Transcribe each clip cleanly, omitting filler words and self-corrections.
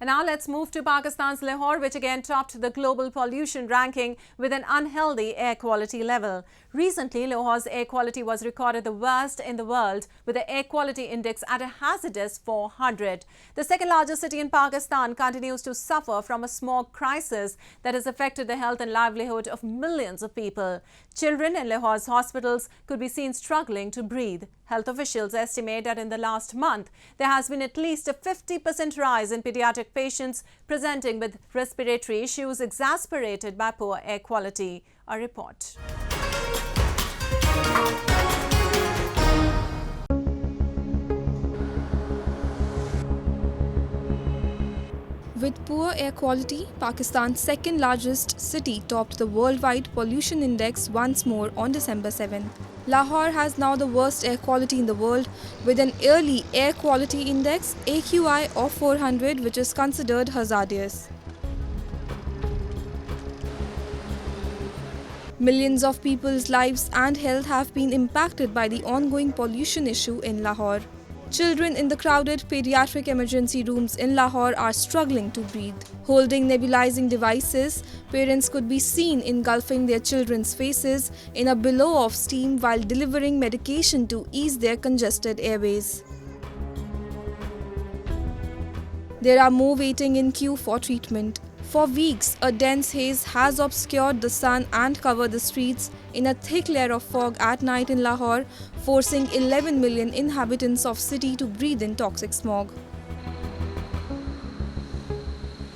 And now let's move to Pakistan's Lahore, which again topped the global pollution ranking with an unhealthy air quality level. Recently, Lahore's air quality was recorded the worst in the world, with the air quality index at a hazardous 400. The second largest city in Pakistan continues to suffer from a smog crisis that has affected the health and livelihood of millions of people. Children in Lahore's hospitals could be seen struggling to breathe. Health officials estimate that in the last month, there has been at least a 50% rise in pediatric patients presenting with respiratory issues exacerbated by poor air quality. A report. With poor air quality, Pakistan's second largest city topped the worldwide pollution index once more on December 7. Lahore has now the worst air quality in the world, with an yearly air quality index AQI of 400, which is considered hazardous. Millions of people's lives and health have been impacted by the ongoing pollution issue in Lahore. Children in the crowded pediatric emergency rooms in Lahore are struggling to breathe. Holding nebulizing devices, parents could be seen engulfing their children's faces in a billow of steam while delivering medication to ease their congested airways. There are more waiting in queue for treatment. For weeks, a dense haze has obscured the sun and covered the streets in a thick layer of fog at night in Lahore, forcing 11 million inhabitants of city to breathe in toxic smog.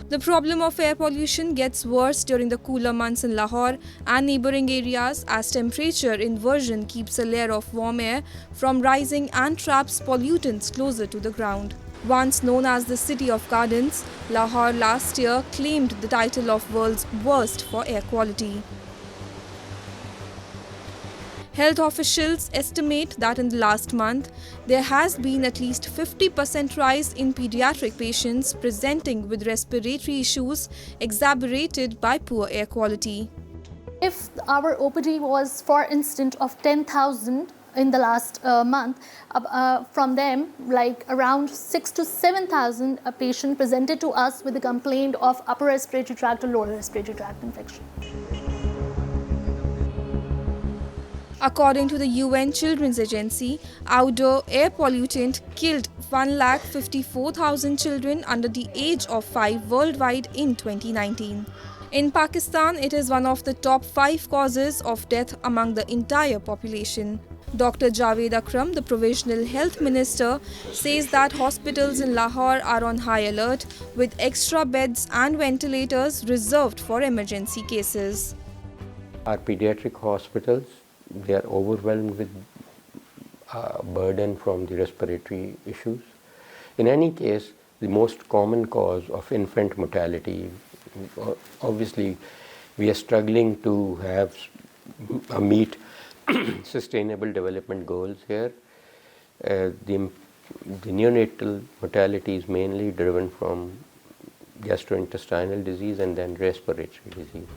The problem of air pollution gets worse during the cooler months in Lahore and neighbouring areas as temperature inversion keeps a layer of warm air from rising and traps pollutants closer to the ground. Once known as the City of Gardens, Lahore last year claimed the title of world's worst for air quality. Health officials estimate that in the last month, there has been at least 50% rise in pediatric patients presenting with respiratory issues exacerbated by poor air quality. If our OPD was, for instance, of 10,000 in the last month, from them, like around 6,000 to 7,000 patients presented to us with a complaint of upper respiratory tract or lower respiratory tract infection. According to the UN Children's Agency, outdoor air pollutant killed 154,000 children under the age of 5 worldwide in 2019. In Pakistan, it is one of the top 5 causes of death among the entire population. Dr. Javed Akram, the Provisional Health Minister, says that hospitals in Lahore are on high alert with extra beds and ventilators reserved for emergency cases. Our pediatric hospitals, they are overwhelmed with burden from the respiratory issues. In any case, the most common cause of infant mortality, obviously we are struggling to have meet sustainable development goals here. The neonatal mortality is mainly driven from gastrointestinal disease and then respiratory disease.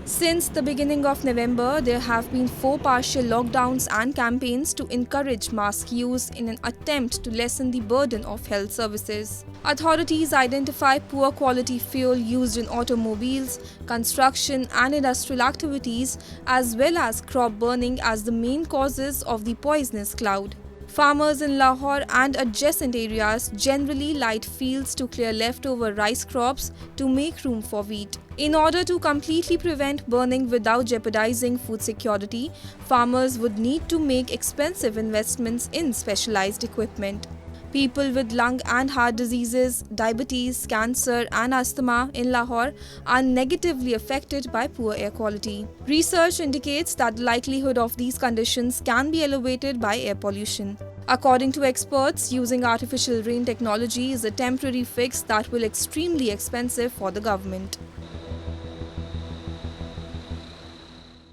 Since the beginning of November, there have been 4 partial lockdowns and campaigns to encourage mask use in an attempt to lessen the burden of health services. Authorities identify poor quality fuel used in automobiles, construction and industrial activities, as well as crop burning as the main causes of the poisonous cloud. Farmers in Lahore and adjacent areas generally light fields to clear leftover rice crops to make room for wheat. In order to completely prevent burning without jeopardizing food security, farmers would need to make expensive investments in specialized equipment. People with lung and heart diseases, diabetes, cancer and asthma in Lahore are negatively affected by poor air quality. Research indicates that the likelihood of these conditions can be elevated by air pollution. According to experts, using artificial rain technology is a temporary fix that will be extremely expensive for the government.